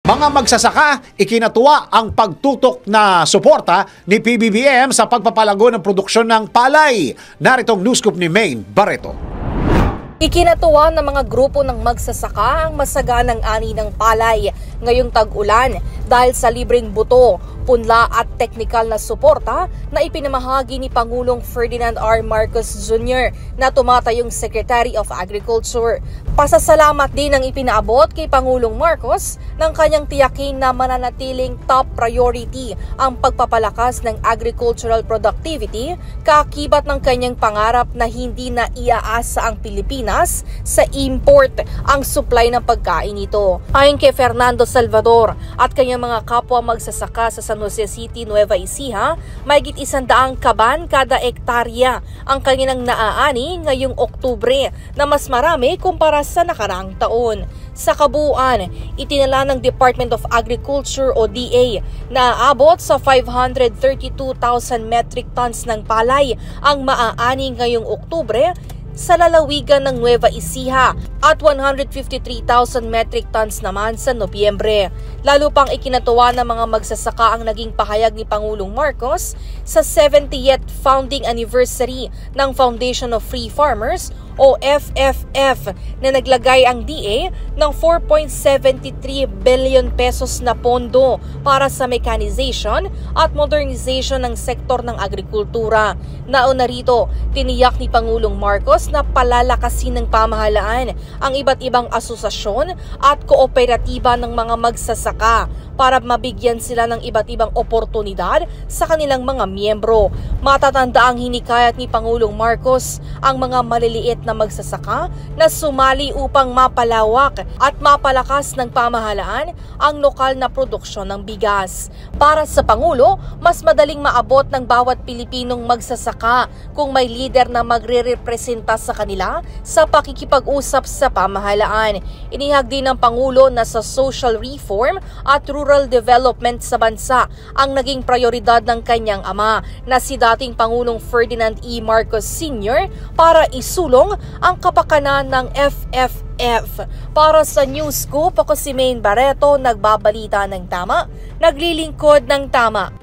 Mga magsasaka, ikinatuwa ang pagtutok na suporta ni PBBM sa pagpapalago ng produksyon ng palay. Naritong news scoop ni Maine Barreto. Ikinatuwa ng mga grupo ng magsasaka ang masaganang ani ng palay ngayong tag-ulan dahil sa libreng buto, punla at teknikal na suporta na ipinamahagi ni Pangulong Ferdinand R. Marcos Jr. na tumatayong Secretary of Agriculture. Pasasalamat din ang ipinaabot kay Pangulong Marcos ng kanyang tiyakin na mananatiling top priority ang pagpapalakas ng agricultural productivity, kaakibat ng kanyang pangarap na hindi na iaasa ang Pilipinas sa import ang supply ng pagkain nito. Ayon kay Fernando Salvador at kanyang mga kapwa magsasaka sa San Jose City, Nueva Ecija, mahigit 100 kaban kada ektarya ang kanilang naaani ngayong Oktubre na mas marami kumpara sa nakaraang taon. Sa kabuuan, itinala ng Department of Agriculture o DA na aabot sa 532,000 metric tons ng palay ang maaani ngayong Oktubre sa lalawigan ng Nueva Ecija at 153,000 metric tons naman sa Nobyembre. Lalo pang ikinatuwa ng mga magsasaka ang naging pahayag ni Pangulong Marcos sa 70th founding anniversary ng Foundation of Free Farmers o FFF na naglagay ang DA ng 4.73 billion pesos na pondo para sa mechanization at modernization ng sektor ng agrikultura. Nauna rito, tiniyak ni Pangulong Marcos na palalakasin ng pamahalaan ang iba't ibang asosasyon at kooperatiba ng mga magsasaka para mabigyan sila ng iba't ibang oportunidad sa kanilang mga miyembro. Matatanda ang hinikayat ni Pangulong Marcos ang mga maliliit na magsasaka na sumali upang mapalawak at mapalakas ng pamahalaan ang lokal na produksyon ng bigas. Para sa Pangulo, mas madaling maabot ng bawat Pilipinong magsasaka kung may lider na magre-representa sa kanila sa pakikipag-usap sa pamahalaan. Inihag din ng Pangulo na sa social reform at rural development sa bansa ang naging prioridad ng kanyang ama na si dating Pangulong Ferdinand E. Marcos Sr. para isulong ang kapakanan ng FFF. Para sa News Scoop, ako si Maine Barreto, nagbabalita ng tama, naglilingkod ng tama.